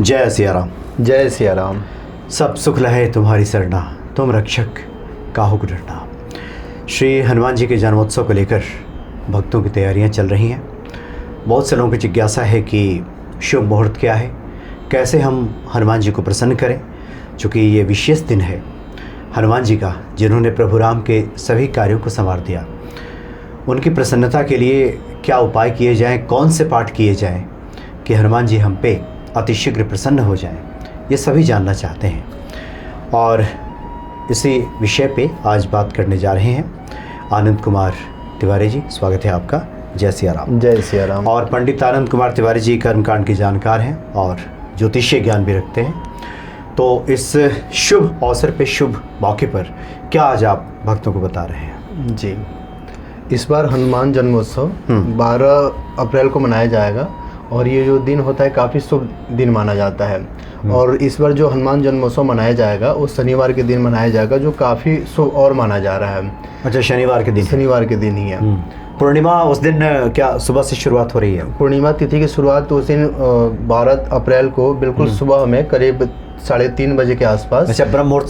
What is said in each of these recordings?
जय सिया राम। जय सिया राम। सब सुख लहे तुम्हारी सरना, तुम रक्षक काहू को डरना। श्री हनुमान जी के जन्मोत्सव को लेकर भक्तों की तैयारियां चल रही हैं। बहुत से लोगों की जिज्ञासा है कि शुभ मुहूर्त क्या है, कैसे हम हनुमान जी को प्रसन्न करें। चूँकि ये विशेष दिन है हनुमान जी का, जिन्होंने प्रभु राम के सभी कार्यों को संवार दिया। उनकी प्रसन्नता के लिए क्या उपाय किए जाएं, कौन से पाठ किए जाएं कि हनुमान जी हम पे अतिशीघ्र प्रसन्न हो जाएं, ये सभी जानना चाहते हैं। और इसी विषय पे आज बात करने जा रहे हैं आनंद कुमार तिवारी जी। स्वागत है आपका। जय सिया राम। जय सिया राम। और पंडित आनंद कुमार तिवारी जी कर्मकांड के जानकार हैं और ज्योतिषीय ज्ञान भी रखते हैं। तो इस शुभ अवसर पे, शुभ मौके पर क्या आज आप भक्तों को बता रहे हैं? जी, इस बार हनुमान जन्मोत्सव 12 अप्रैल को मनाया जाएगा और ये जो दिन होता है काफ़ी शुभ दिन माना जाता है। और इस बार जो हनुमान जन्मोत्सव मनाया जाएगा वो शनिवार के दिन मनाया जाएगा, जो काफ़ी शुभ और माना जा रहा है। अच्छा, शनिवार के दिन? शनिवार के दिन ही है। पूर्णिमा उस दिन क्या सुबह से शुरुआत हो रही है? पूर्णिमा तिथि की शुरुआत उस दिन 12 अप्रैल को बिल्कुल सुबह में करीब 3:30 बजे के आसपास। अच्छा, ब्रह्म मुहूर्त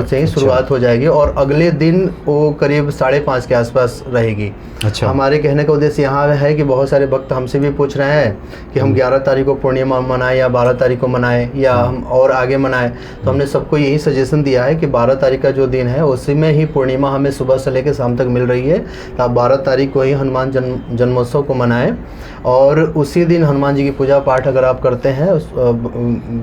से ही शुरुआत हो जाएगी और अगले दिन वो करीब 5:30 के आसपास रहेगी। अच्छा। हमारे कहने का उद्देश्य यहाँ है कि बहुत सारे भक्त हमसे भी पूछ रहे हैं कि हम 11 तारीख को पूर्णिमा मनाएं या 12 तारीख को मनाएं या हम और आगे मनाएं। तो हमने सबको यही सजेशन दिया है कि 12 तारीख का जो दिन है उसी में ही पूर्णिमा हमें सुबह से लेकर शाम तक मिल रही है। तो आप 12 तारीख को ही हनुमान जन्मोत्सव को मनाएं और उसी दिन हनुमान जी की पूजा पाठ अगर आप करते हैं,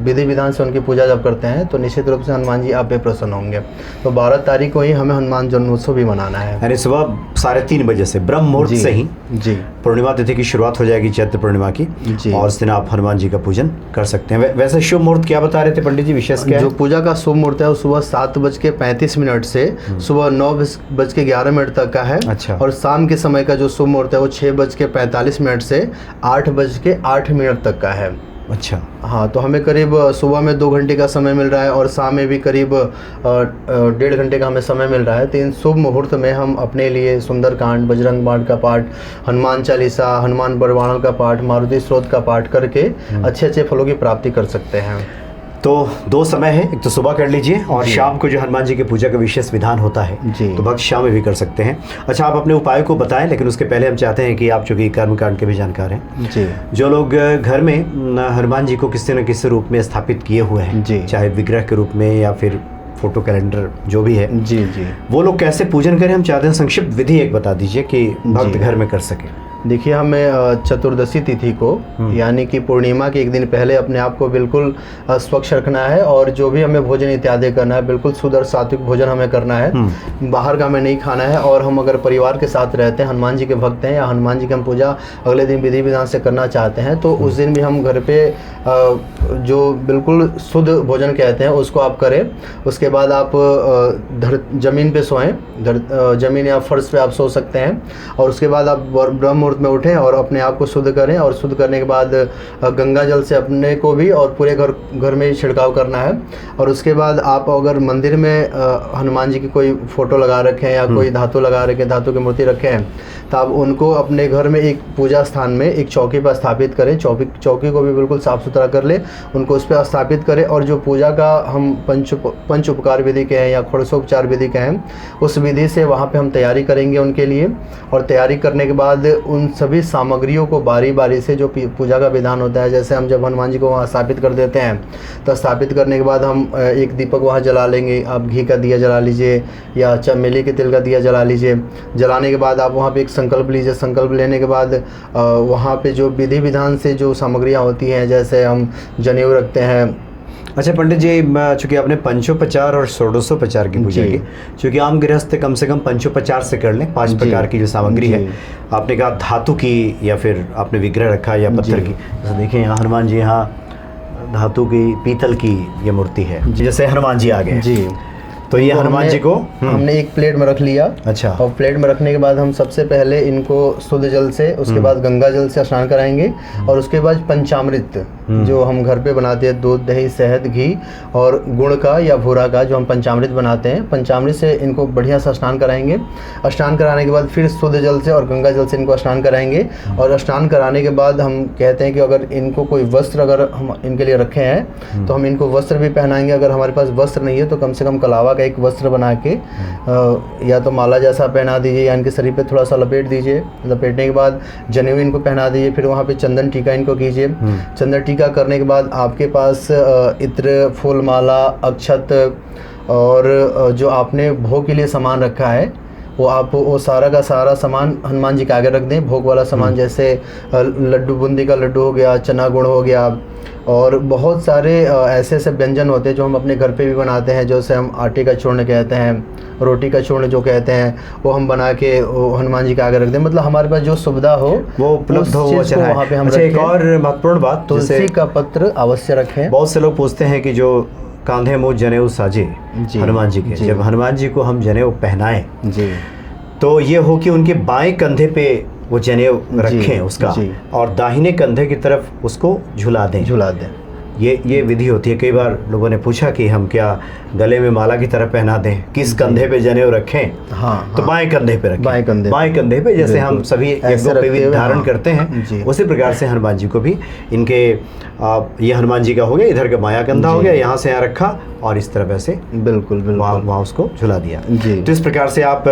विधि विधान से उनकी पूजा जब करते हैं तो निश्चित रूप से हनुमान जी आप पे प्रसन्न होंगे। तो 12 तारीख को ही हमें हनुमान जन्मोत्सव भी मनाना है। यानी सुबह 3:30 बजे से ब्रह्म मुहूर्त से ही जी पूर्णिमा तिथि की शुरुआत हो जाएगी, चैत्र पूर्णिमा की जी। और उस दिन आप हनुमान जी का पूजन कर सकते हैं। वैसे शुभ मुहूर्त क्या बता रहे थे पंडित जी, विशेष क्या है? जो पूजा का शुभ मुहूर्त है वो सुबह 7:35 से सुबह 9:11 तक का है। अच्छा। और शाम के समय का जो शुभ मुहूर्त है वो 6:45 से 8:08 तक का है। अच्छा। हाँ, तो हमें करीब सुबह में 2 घंटे का समय मिल रहा है और शाम में भी करीब 1.5 घंटे का हमें समय मिल रहा है। तो इन शुभ मुहूर्त में हम अपने लिए सुंदरकांड, बजरंग बाण का पाठ, हनुमान चालीसा, हनुमान बरवाणों का पाठ, मारुति स्तोत्र का पाठ करके अच्छे फलों की प्राप्ति कर सकते हैं। तो 2 समय है, एक तो सुबह कर लीजिए और शाम को जो हनुमान जी की पूजा का विशेष विधान होता है जी। तो भक्त शाम में भी कर सकते हैं। अच्छा, आप अपने उपायों को बताएं, लेकिन उसके पहले हम चाहते हैं कि आप चूँकि कर्मकांड के भी जानकार हैं जी, जो लोग घर में हनुमान जी को किसी न किसी रूप में स्थापित किए हुए हैं जी, चाहे विग्रह के रूप में या फिर फोटो कैलेंडर जो भी है जी जी, वो लोग कैसे पूजन करें, हम चाहते हैं संक्षिप्त विधि एक बता दीजिए कि भक्त घर में कर सके। देखिए, हमें चतुर्दशी तिथि को यानी कि पूर्णिमा के एक दिन पहले अपने आप को बिल्कुल स्वच्छ रखना है और जो भी हमें भोजन इत्यादि करना है बिल्कुल शुद्ध और सात्विक भोजन हमें करना है। बाहर का हमें नहीं खाना है। और हम अगर परिवार के साथ रहते हैं, हनुमान जी के भक्त हैं या हनुमान जी की हम पूजा अगले दिन विधि विधान से करना चाहते हैं तो उस दिन भी हम घर पे जो बिल्कुल शुद्ध भोजन कहते हैं उसको आप करें। उसके बाद आप ज़मीन पे सोएं, ज़मीन या फर्श पे आप सो सकते हैं। और उसके बाद आप ब्रह्म मुहूर्त में उठें और अपने आप को शुद्ध करें और शुद्ध करने के बाद गंगा जल से अपने को भी और पूरे घर में छिड़काव करना है। और उसके बाद आप अगर मंदिर में हनुमान जी की कोई फ़ोटो लगा रखें या कोई धातु लगा रखें, धातु की मूर्ति रखें, तो आप उनको अपने घर में एक पूजा स्थान में एक चौकी पर स्थापित करें। चौकी को भी बिल्कुल साफ़ सुथरा कर ले, उनको उस पर स्थापित करें। और जो पूजा का हम पंच उपकार विधि के हैं या षोडशोपचार विधि के हैं, उस विधि से वहाँ पे हम तैयारी करेंगे उनके लिए। और तैयारी करने के बाद उन सभी सामग्रियों को बारी बारी से, जो पूजा का विधान होता है, जैसे हम जब हनुमान जी को वहाँ स्थापित कर देते हैं तो स्थापित करने के बाद हम एक दीपक वहाँ जला लेंगे। आप घी का दिया जला लीजिए या चमेली के तेल का दिया जला लीजिए। जलाने के बाद आप वहाँ पे एक संकल्प लीजिए। संकल्प लेने के बाद वहाँ पे जो विधि विधान से जो सामग्रियाँ होती हैं, जैसे हम जनेऊ रखते हैं। अच्छा पंडित जी, चूँकि आपने पंचोपचार और षोडशोपचार की पूजा की, चूँकि आम गृहस्थ कम से कम पंचोपचार से कर लें, 5 प्रकार की जो सामग्री है। आपने कहा धातु की या फिर आपने विग्रह रखा या पत्थर की। जैसे देखिए यहाँ हनुमान जी, यहाँ धातु की, पीतल की ये मूर्ति है। जैसे हनुमान जी आ गए जी, तो ये हनुमान जी को हमने एक प्लेट में रख लिया। अच्छा। और प्लेट में रखने के बाद हम सबसे पहले इनको शुद्ध जल से, उसके बाद गंगा जल से स्नान कराएंगे और उसके बाद पंचामृत जो हम घर पे बनाते हैं, दूध, दही, शहद, घी और गुड़ का या भूरा का, जो हम पंचामृत बनाते हैं, पंचामृत से इनको बढ़िया से स्नान कराएंगे। स्नान कराने के बाद फिर शुद्ध जल से और गंगा जल से इनको स्नान कराएंगे। और स्नान कराने के बाद हम कहते हैं कि अगर इनको कोई वस्त्र अगर हम इनके लिए रखे हैं तो हम इनको वस्त्र भी पहनाएंगे। अगर हमारे पास वस्त्र नहीं है तो कम से कम कलावा का एक वस्त्र बना के या तो माला जैसा पहना दीजिए या इनके शरीर पे थोड़ा सा लपेट दीजिए। लपेटने के बाद जनेऊ इनको पहना दीजिए। फिर वहाँ पे चंदन टीका इनको कीजिए। चंदन टीका करने के बाद आपके पास इत्र, फूल माला, अक्षत और जो आपने भोग के लिए सामान रखा है वो आप वो सारा का सारा सामान हनुमान जी के आगे रख दें। भोग वाला सामान जैसे लड्डू, बूंदी का लड्डू हो गया, चना गुड़ हो गया और बहुत सारे ऐसे ऐसे व्यंजन होते हैं जो हम अपने घर पे भी बनाते हैं, जैसे हम आटे का चूर्ण कहते हैं, रोटी का चूर्ण जो कहते हैं, वो हम बना के वो हनुमान जी के आगे रख दें। मतलब हमारे पास जो सुविधा हो वो उपलब्ध हो, वो चढ़ाएं। वहाँ पे हम अच्छा, एक और महत्वपूर्ण बात, तुलसी का पत्र अवश्य रखें। बहुत से लोग पूछते हैं कि जो कांधे मुँह जनेऊ साजे हनुमान जी के, जब हनुमान जी को हम जनेऊ पहनाएं जी तो ये हो कि उनके बाएं कंधे पे वो जनेऊ रखें उसका और दाहिने कंधे की तरफ उसको झुला दें। ये विधि होती है। कई बार लोगों ने पूछा कि हम क्या गले में माला की तरह पहना दें, किस कंधे पे जनेऊ रखें? तो बाएं कंधे पे रखें। बाएं कंधे पे, जैसे हम सभी पे भी धारण करते हैं, उसी प्रकार से हनुमान जी को भी इनके ये हनुमान जी का हो गया, इधर का बायां कंधा हो गया, यहाँ से यहाँ रखा और इस तरह ऐसे बिल्कुल वहाँ उसको झुला दिया। तो इस प्रकार से आप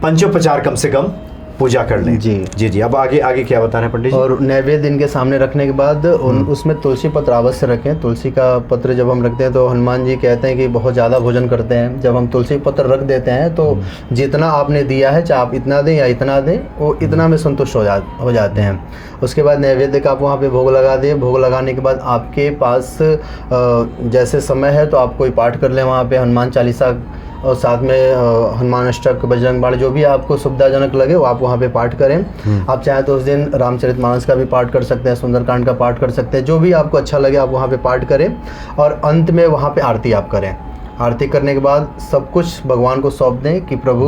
पंचोपचार कम से कम पूजा कर लें। जी। अब आगे क्या बता रहे हैं पंडित जी? और नैवेद्य इनके सामने रखने के बाद उसमें तुलसी पत्र अवश्य रखें। तुलसी का पत्र जब हम रखते हैं तो हनुमान जी कहते हैं कि बहुत ज़्यादा भोजन करते हैं। जब हम तुलसी पत्र रख देते हैं तो जितना आपने दिया है, चाहे आप इतना दें या इतना दें, वो इतना में संतुष्ट हो जाते हैं। उसके बाद नैवेद्य का आप वहाँ पे भोग लगा दें। भोग लगाने के बाद आपके पास जैसे समय है तो आप कोई पाठ कर लें वहाँ पे, हनुमान चालीसा और साथ में हनुमान अष्टक, बजरंग बाण, जो भी आपको सुविधाजनक लगे वो आप वहाँ पे पाठ करें। आप चाहें तो उस दिन रामचरितमानस का भी पाठ कर सकते हैं, सुंदरकांड का पाठ कर सकते हैं, जो भी आपको अच्छा लगे आप वहाँ पे पाठ करें। और अंत में वहाँ पे आरती आप करें। आरती करने के बाद सब कुछ भगवान को सौंप दें कि प्रभु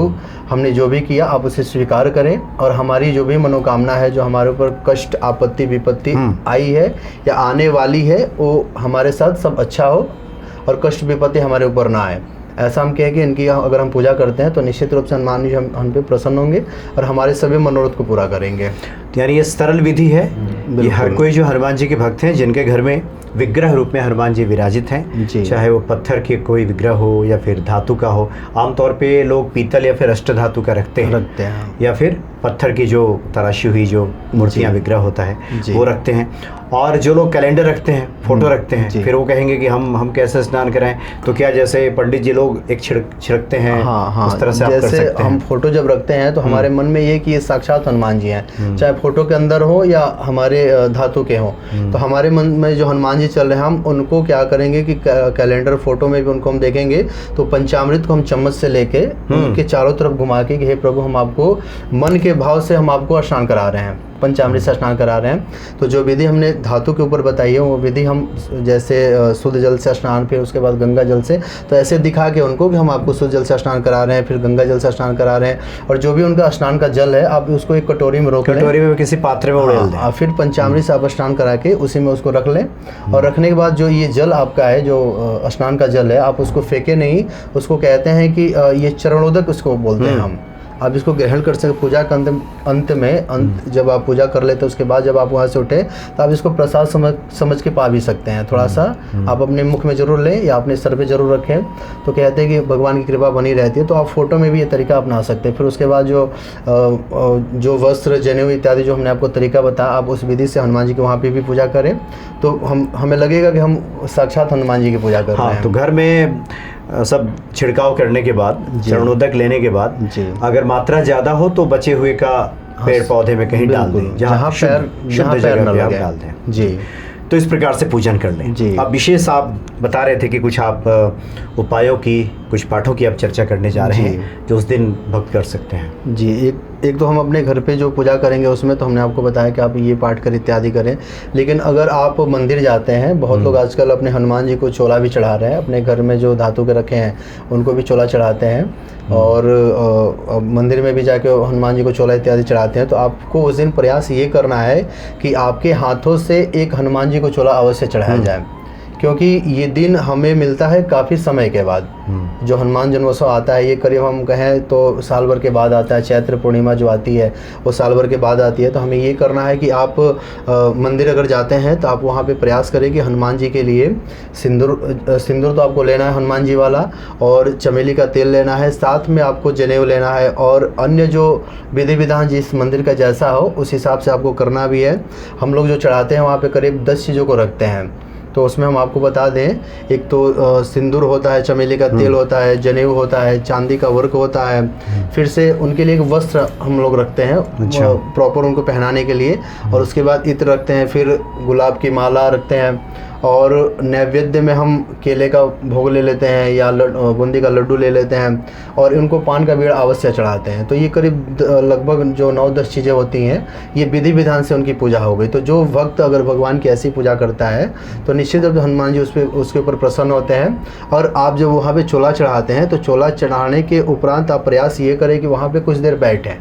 हमने जो भी किया आप उसे स्वीकार करें और हमारी जो भी मनोकामना है, जो हमारे ऊपर कष्ट, आपत्ति, विपत्ति आई है या आने वाली है, वो हमारे साथ सब अच्छा हो और कष्ट विपत्ति हमारे ऊपर ना आए। ऐसा हम कहें कि इनकी अगर हम पूजा करते हैं तो निश्चित रूप से हनुमान जी हम पे प्रसन्न होंगे और हमारे सभी मनोरथ को पूरा करेंगे। तो यानी ये सरल विधि है। ये हर कोई जो हनुमान जी के भक्त हैं, जिनके घर में विग्रह रूप में हनुमान जी विराजित हैं, चाहे वो पत्थर के कोई विग्रह हो या फिर धातु का हो। आमतौर पे लोग पीतल या फिर अष्ट धातु का रखते हैं या फिर पत्थर की जो तराशी हुई जो मूर्तियाँ विग्रह होता है वो रखते हैं। और जो लोग कैलेंडर रखते हैं, फोटो रखते हैं, फिर वो कहेंगे कि हम कैसे स्नान कराएं, तो क्या जैसे पंडित जी लोग एक छिड़कते हैं, उस तरह से आप कर सकते हैं। हम फोटो जब रखते हैं तो हमारे मन में ये कि ये साक्षात हनुमान जी हैं, चाहे फोटो के अंदर हो या हमारे धातु के हो। तो हमारे मन में जो हनुमान जी चल रहे हैं, हम उनको क्या करेंगे कि कैलेंडर, फोटो में भी उनको हम देखेंगे तो पंचामृत को हम चम्मच से लेके उनके चारों तरफ घुमा के कि हे प्रभु, हम आपको मन के भाव से हम आपको स्नान करा रहे हैं, पंचामृत से स्नान करा रहे हैं। तो जो विधि हमने धातु के ऊपर बताई है वो विधि हम जैसे शुद्ध जल से स्नान, फिर उसके बाद गंगा जल से, तो ऐसे दिखा के उनको कि हम आपको शुद्ध जल से स्नान करा रहे हैं, फिर गंगा जल से स्नान करा रहे हैं। और जो भी उनका स्नान का जल है आप उसको एक कटोरी में रोक लें, कटोरी में किसी पात्र में उड़ेल दें। फिर पंचामृत से आप स्नान करा के उसी में उसको रख लें। और रखने के बाद जो ये जल आपका है, जो स्नान का जल है, आप उसको फेंके नहीं। उसको कहते हैं कि ये चरणोदक उसको बोलते हैं हम। आप इसको ग्रहण कर सकते। पूजा के अंत में जब आप पूजा कर लेते हैं उसके बाद जब आप वहाँ से उठे तो आप इसको प्रसाद समझ के पा भी सकते हैं। थोड़ा सा आप अपने मुख में जरूर लें या अपने सर पे जरूर रखें, तो कहते हैं कि भगवान की कृपा बनी रहती है। तो आप फोटो में भी ये तरीका अपना सकते हैं। फिर उसके बाद जो वस्त्र, जनेऊ इत्यादि जो हमने आपको तरीका बताया, आप उस विधि से हनुमान जी के वहाँ पे भी पूजा करें तो हमें लगेगा कि हम साक्षात हनुमान जी की पूजा कर रहे हैं। तो घर में सब छिड़काव करने के बाद, चरणोदक लेने के बाद, अगर मात्रा ज़्यादा हो तो बचे हुए का पेड़ पौधे में कहीं डाल दें, जहाँ शुद्ध जगह पे आप डाल दें जी। तो इस प्रकार से पूजन कर लें। अब विशेष आप बता रहे थे कि कुछ आप उपायों की, कुछ कुछ पाठों की आप चर्चा करने जा रहे हैं जो उस दिन भक्त कर सकते हैं। जी, एक तो हम अपने घर पे जो पूजा करेंगे उसमें तो हमने आपको बताया कि आप ये पाठ करें इत्यादि करें, लेकिन अगर आप मंदिर जाते हैं, बहुत लोग आजकल अपने हनुमान जी को चोला भी चढ़ा रहे हैं, अपने घर में जो धातु के रखे हैं उनको भी चोला चढ़ाते हैं, और मंदिर में भी जाके हनुमान जी को चोला इत्यादि चढ़ाते हैं। तो आपको उस दिन प्रयास ये करना है कि आपके हाथों से एक हनुमान जी को चोला अवश्य चढ़ाया जाए, क्योंकि ये दिन हमें मिलता है काफ़ी समय के बाद। जो हनुमान जन्मोत्सव आता है ये करीब हम कहें तो साल भर के बाद आता है। चैत्र पूर्णिमा जो आती है वो साल भर के बाद आती है। तो हमें ये करना है कि आप मंदिर अगर जाते हैं तो आप वहाँ पे प्रयास करें कि हनुमान जी के लिए सिंदूर तो आपको लेना है हनुमान जी वाला, और चमेली का तेल लेना है, साथ में आपको जनेऊ लेना है, और अन्य जो विधि विधान जिस मंदिर का जैसा हो उस हिसाब से आपको करना भी है। हम लोग जो चढ़ाते हैं वहाँ पे करीब 10 चीज़ों को रखते हैं। तो उसमें हम आपको बता दें, एक तो सिंदूर होता है, चमेली का तेल होता है, जनेऊ होता है, चांदी का वर्क होता है, फिर से उनके लिए एक वस्त्र हम लोग रखते हैं प्रॉपर उनको पहनाने के लिए, और उसके बाद इत्र रखते हैं, फिर गुलाब की माला रखते हैं, और नैवेद्य में हम केले का भोग ले लेते हैं या बूंदी का लड्डू ले लेते हैं, और इनको पान का बीड़ा अवश्य चढ़ाते हैं। तो ये करीब लगभग जो 9-10 चीज़ें होती हैं, ये विधि विधान से उनकी पूजा हो गई। तो जो भक्त अगर भगवान की ऐसी पूजा करता है तो निश्चित रूप से हनुमान जी उसके ऊपर प्रसन्न होते हैं। और आप जब वहाँ पे चोला चढ़ाते हैं तो चोला चढ़ाने के उपरांत आप प्रयास ये करें कि वहाँ पे कुछ देर बैठें।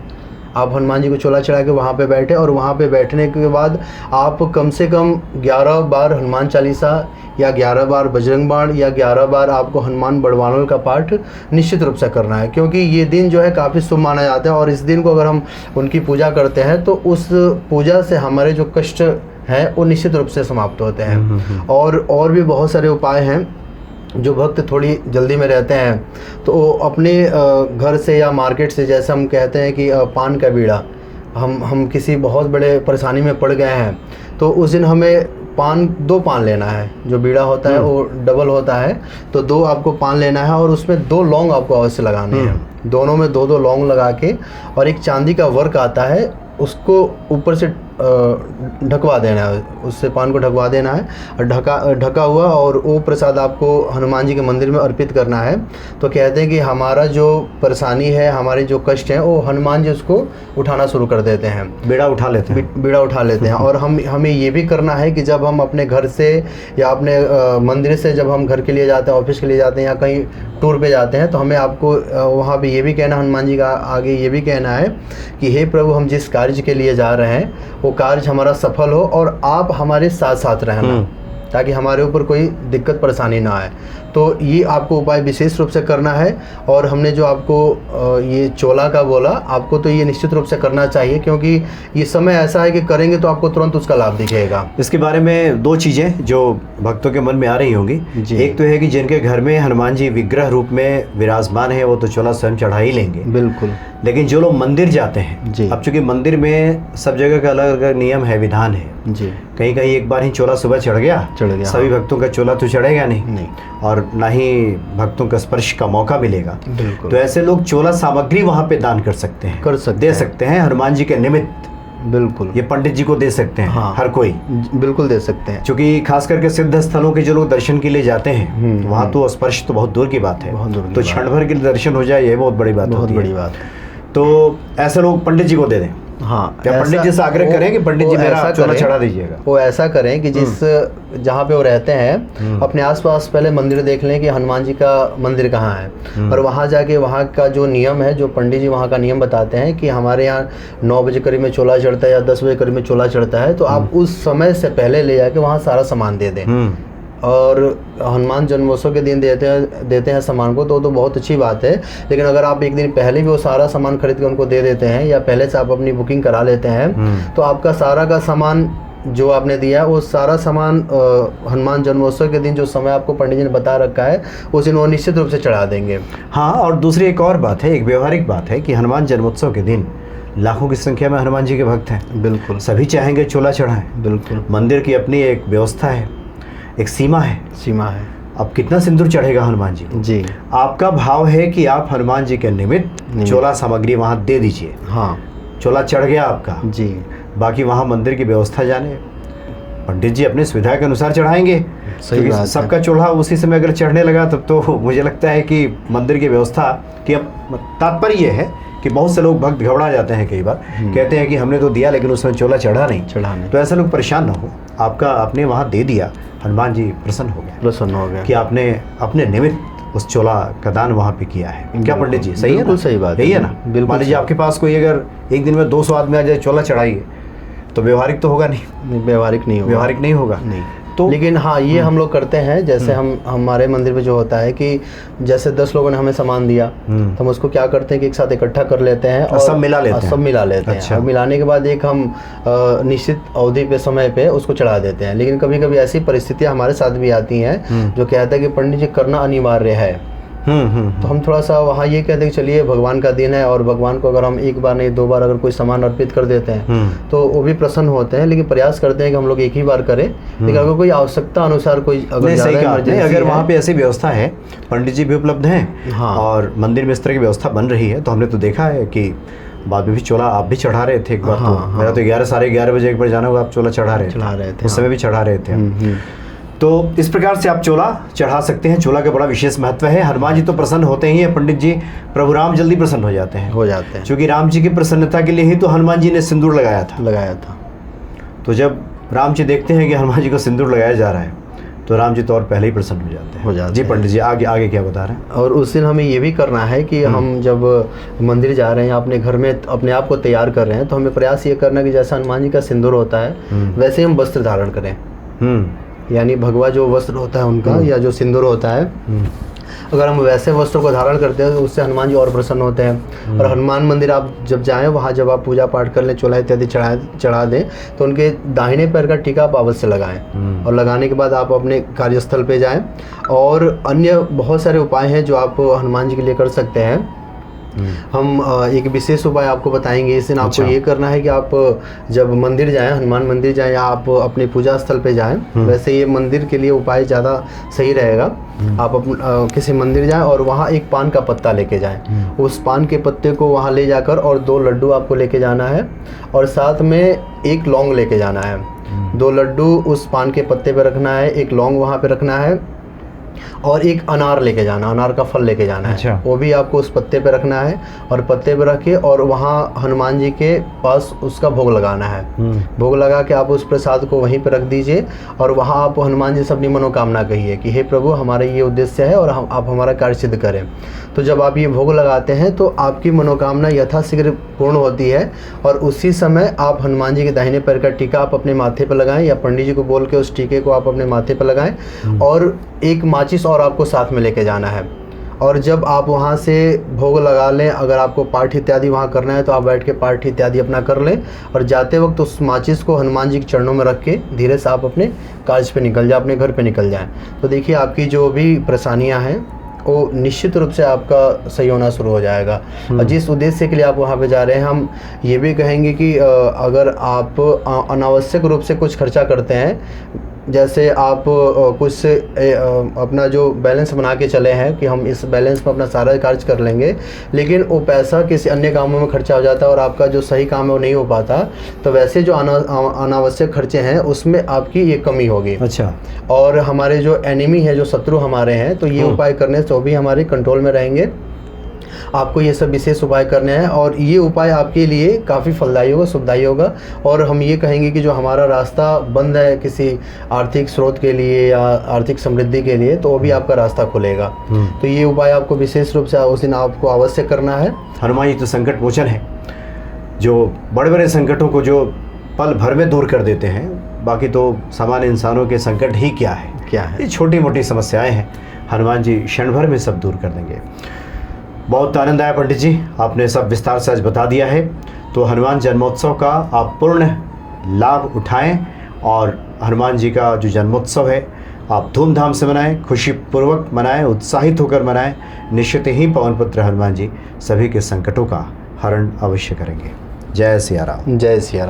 आप हनुमान जी को चोला चढ़ा के वहाँ पे बैठे, और वहाँ पे बैठने के बाद आप कम से कम 11 बार हनुमान चालीसा या 11 बार बजरंग बाण या 11 बार आपको हनुमान बड़वानल का पाठ निश्चित रूप से करना है, क्योंकि ये दिन जो है काफ़ी शुभ माना जाता है। और इस दिन को अगर हम उनकी पूजा करते हैं तो उस पूजा से हमारे जो कष्ट हैं वो निश्चित रूप से समाप्त होते हैं। और भी बहुत सारे उपाय हैं। जो भक्त थोड़ी जल्दी में रहते हैं तो अपने घर से या मार्केट से, जैसे हम कहते हैं कि पान का बीड़ा, हम किसी बहुत बड़े परेशानी में पड़ गए हैं तो उस दिन हमें 2 पान लेना है। जो बीड़ा होता है वो डबल होता है, तो 2 आपको पान लेना है, और उसमें 2 लौंग आपको अवश्य लगाने हैं। दोनों में 2-2 लौंग लगा के, और एक चांदी का वर्क आता है उसको ऊपर से ढकवा देना है, उससे पान को ढकवा देना है, और ढका हुआ, और वो प्रसाद आपको हनुमान जी के मंदिर में अर्पित करना है। तो कहते हैं कि हमारा जो परेशानी है, हमारे जो कष्ट हैं, वो हनुमान जी उसको उठाना शुरू कर देते हैं, बीड़ा उठा लेते हैं। और हमें ये भी करना है कि जब हम अपने घर से या अपने मंदिर से जब हम घर के लिए जाते हैं, ऑफिस के लिए जाते हैं, या कहीं टूर पे जाते हैं, तो हमें आपको वहाँ पे ये भी कहना, हनुमान जी का आगे ये भी कहना है कि हे प्रभु, हम जिस कार्य के लिए जा रहे हैं वो कार्य हमारा सफल हो, और आप हमारे साथ साथ रहना, ताकि हमारे ऊपर कोई दिक्कत परेशानी ना आए। तो ये आपको उपाय विशेष रूप से करना है। और हमने जो आपको ये चोला का बोला, आपको तो ये निश्चित रूप से करना चाहिए, क्योंकि ये समय ऐसा है कि करेंगे तो आपको तुरंत उसका लाभ दिखेगा। इसके बारे में 2 चीज़ें जो भक्तों के मन में आ रही होंगी। एक तो है कि जिनके घर में हनुमान जी विग्रह रूप में विराजमान है वो तो चोला स्वयं चढ़ा ही लेंगे, बिल्कुल। लेकिन जो लोग मंदिर जाते हैं, अब चूँकि मंदिर में सब जगह का अलग अलग नियम है, विधान है जी, कहीं कहीं एक बार ही चोला सुबह चढ़ गया, सभी भक्तों का चोला तो चढ़ेगा नहीं, और ना ही भक्तों का स्पर्श का मौका मिलेगा। तो ऐसे लोग चोला सामग्री वहाँ पे दान कर सकते हैं, दे सकते हैं हनुमान जी के निमित्त। बिल्कुल, ये पंडित जी को दे सकते हैं। हाँ, हर कोई बिल्कुल दे सकते हैं, क्योंकि खास करके सिद्ध स्थलों के जो लोग दर्शन के लिए जाते हैं वहाँ तो स्पर्श तो बहुत दूर की बात है, तो क्षण भर के दर्शन हो जाए ये बहुत बड़ी बात है। तो ऐसे लोग पंडित जी को दे दें। हाँ, क्या पंडित जी से आग्रह करें कि पंडित जी मेरा चोला चढ़ा दीजिएगा? वो ऐसा करें कि जिस जहाँ पे वो रहते हैं अपने आसपास पहले मंदिर देख लें कि हनुमान जी का मंदिर कहाँ है, और वहाँ जाके वहाँ का जो नियम है, जो पंडित जी वहाँ का नियम बताते हैं कि हमारे यहाँ 9 बजे करीब में चोला चढ़ता है या 10 बजे करीब में चोला चढ़ता है, तो आप उस समय से पहले ले जाके वहाँ सारा सामान दे दें। और हनुमान जन्मोत्सव के दिन देते हैं सामान को, तो बहुत अच्छी बात है। लेकिन अगर आप एक दिन पहले भी वो सारा सामान खरीद के उनको दे देते हैं, या पहले से आप अपनी बुकिंग करा लेते हैं, तो आपका सारा का सामान जो आपने दिया है वो सारा सामान हनुमान जन्मोत्सव के दिन जो समय आपको पंडित जी ने बता रखा है उस दिन वो निश्चित रूप से चढ़ा देंगे। हाँ, और दूसरी एक और बात है, एक व्यवहारिक बात है कि हनुमान जन्मोत्सव के दिन लाखों की संख्या में हनुमान जी के भक्त हैं। बिल्कुल, सभी चाहेंगे चोला चढ़ाएं। बिल्कुल, मंदिर की अपनी एक व्यवस्था है, एक सीमा है। अब कितना सिंदूर चढ़ेगा हनुमान जी जी, आपका भाव है कि आप हनुमान जी के निमित्त चोला सामग्री वहाँ दे दीजिए। हाँ, चोला चढ़ गया आपका जी, बाकी वहाँ मंदिर की व्यवस्था जाने। पंडित जी अपने सुविधा के अनुसार चढ़ाएंगे। सही क्योंकि बात है। सबका चूल्हा उसी समय अगर चढ़ने लगा तब तो मुझे लगता है कि मंदिर की व्यवस्था की अब तात्पर्य ये है कि बहुत से लोग भक्त घबरा जाते हैं कई बार, कहते हैं कि हमने तो दिया लेकिन उसमें चूल्हा चढ़ा नहीं। तो ऐसा लोग परेशान ना हो, आपका आपने वहाँ दे दिया, हनुमान जी प्रसन्न हो गया कि आपने अपने निमित्त उस चोला का दान वहाँ पे किया है। क्या पंडित जी सही है ना? बिल्कुल सही बात यही है ना? मान लीजिए आपके पास कोई अगर एक दिन में 200 आदमी आ जाए चोला चढ़ाइए तो व्यवहारिक तो होगा नहीं, व्यवहारिक नहीं होगा नहीं। तो लेकिन हाँ, ये हम लोग करते हैं। जैसे हम हमारे मंदिर में जो होता है कि जैसे 10 लोगों ने हमें सामान दिया तो हम उसको क्या करते हैं कि एक साथ इकट्ठा कर लेते हैं और सब मिला लेते हैं। अच्छा। और मिलाने के बाद एक हम निश्चित अवधि पे समय पे उसको चढ़ा देते हैं। लेकिन कभी कभी ऐसी परिस्थितियाँ हमारे साथ भी आती हैं जो कहता है कि पंडित जी करना अनिवार्य है। तो हम थोड़ा सा वहाँ ये कहते हैं कि चलिए भगवान का दिन है और भगवान को अगर हम एक बार नहीं 2 बार अगर कोई सामान अर्पित कर देते हैं तो वो भी प्रसन्न होते हैं। लेकिन प्रयास करते हैं कि हम लोग एक ही बार करें। लेकिन अगर कोई आवश्यकता अनुसार कोई अगर वहाँ पे ऐसी व्यवस्था है, पंडित जी भी उपलब्ध हैं, हाँ, और मंदिर में इस तरह की व्यवस्था बन रही है, तो हमने तो देखा है कि बाद में भी चोला आप भी चढ़ा रहे थे एक बार। तो मेरा तो 11 साढ़े 11 बजे एक बार जाना हुआ, आप चोला चढ़ा रहे थे, उस समय भी चढ़ा रहे थे। तो इस प्रकार से आप चोला चढ़ा सकते हैं। चोला का बड़ा विशेष महत्व है। हनुमान जी तो प्रसन्न होते ही हैं, पंडित जी प्रभु राम जल्दी प्रसन्न हो जाते हैं क्योंकि राम जी की प्रसन्नता के लिए ही तो हनुमान जी ने सिंदूर लगाया था। तो जब राम जी देखते हैं कि हनुमान जी को सिंदूर लगाया जा रहा है तो राम जी तो और पहले ही प्रसन्न हो जाते हैं। जी पंडित जी आगे क्या बता रहे हैं? और उस दिन हमें ये भी करना है कि हम जब मंदिर जा रहे हैं, अपने घर में अपने आप को तैयार कर रहे हैं, तो हमें प्रयास ये करना कि जैसा हनुमान जी का सिंदूर होता है वैसे हम वस्त्र धारण करें। यानी भगवा जो वस्त्र होता है उनका या जो सिंदूर होता है, अगर हम वैसे वस्त्रों को धारण करते हैं तो उससे हनुमान जी और प्रसन्न होते हैं। और हनुमान मंदिर आप जब जाएं, वहाँ जब आप पूजा पाठ कर लें, चोला इत्यादि चढ़ा दें, तो उनके दाहिने पैर का टीका आप अवश्य लगाएं। और लगाने के बाद आप अपने कार्यस्थल पे जाएं। और अन्य बहुत सारे उपाय हैं जो आप हनुमान जी के लिए कर सकते हैं। हम एक विशेष उपाय आपको बताएंगे इस दिन। आपको ये करना है कि आप जब मंदिर जाएं, हनुमान मंदिर जाएं या आप अपने पूजा स्थल पे जाएं, वैसे ये मंदिर के लिए उपाय ज़्यादा सही रहेगा। आप किसी मंदिर जाएं और वहाँ एक पान का पत्ता लेके जाएं। उस पान के पत्ते को वहाँ ले जाकर और 2 लड्डू आपको लेके जाना है और साथ में एक लौंग लेके जाना है। 2 लड्डू उस पान के पत्ते पे रखना है, एक लौंग वहाँ पे रखना है और एक अनार लेके जाना, अनार का फल लेके जाना है। वो भी आपको उस पत्ते पे रखना है और पत्ते पे रख के और वहाँ हनुमान जी के पास उसका भोग लगाना है। भोग लगा के आप उस प्रसाद को वहीं पे रख दीजिए और वहाँ आप हनुमान जी से अपनी मनोकामना कहिए कि हे प्रभु, हमारा ये उद्देश्य है और आप हमारा कार्य सिद्ध करें। तो जब आप ये भोग लगाते हैं तो आपकी मनोकामना यथाशीघ्र पूर्ण होती है। और उसी समय आप हनुमान जी के दाहिने पैर का टीका आप अपने माथे पर लगाएं या पंडित जी को बोल के उस टीके को आप अपने माथे पर लगाएं। और एक माचिस और आपको साथ में लेके जाना है। और जब आप वहाँ से भोग लगा लें, अगर आपको पाठ इत्यादि वहाँ करना है तो आप बैठ के पाठ इत्यादि अपना कर लें। और जाते वक्त उस माचिस को हनुमान जी के चरणों में रख के धीरे से आप अपने कार्य पे निकल जाएं, अपने घर पे निकल जाएं। तो देखिए आपकी जो भी परेशानियाँ हैं वो निश्चित रूप से आपका सही होना शुरू हो जाएगा। और जिस उद्देश्य के लिए आप वहाँ पे जा रहे हैं, हम ये भी कहेंगे कि अगर आप अनावश्यक रूप से कुछ खर्चा करते हैं, जैसे आप कुछ अपना जो बैलेंस बना के चले हैं कि हम इस बैलेंस में अपना सारा कार्य कर लेंगे, लेकिन वो पैसा किसी अन्य कामों में खर्चा हो जाता है और आपका जो सही काम है वो नहीं हो पाता, तो वैसे जो अनावश्यक खर्चे हैं उसमें आपकी ये कमी होगी। अच्छा। और हमारे जो एनिमी है, जो शत्रु हमारे हैं, तो ये उपाय करने से वो भी हमारे कंट्रोल में रहेंगे। आपको ये सब विशेष उपाय करने हैं और ये उपाय आपके लिए काफ़ी फलदायी होगा, शुभदायी होगा। और हम ये कहेंगे कि जो हमारा रास्ता बंद है किसी आर्थिक स्रोत के लिए या आर्थिक समृद्धि के लिए, तो वो भी आपका रास्ता खुलेगा। तो ये उपाय आपको विशेष रूप से उस दिन आपको अवश्य करना है। हनुमान जी तो संकट मोचन है, जो बड़े बड़े संकटों को जो पल भर में दूर कर देते हैं। बाकी तो सामान्य इंसानों के संकट ही क्या है, ये छोटी मोटी समस्याएं हैं, हनुमान जी क्षण भर में सब दूर कर देंगे। बहुत आनंद आया पंडित जी, आपने सब विस्तार से आज बता दिया है। तो हनुमान जन्मोत्सव का आप पूर्ण लाभ उठाएं और हनुमान जी का जो जन्मोत्सव है आप धूमधाम से मनाएं, खुशीपूर्वक मनाएं, उत्साहित होकर मनाएं। निश्चित ही पवन पुत्र हनुमान जी सभी के संकटों का हरण अवश्य करेंगे। जय सिया राम। जय सिया राम।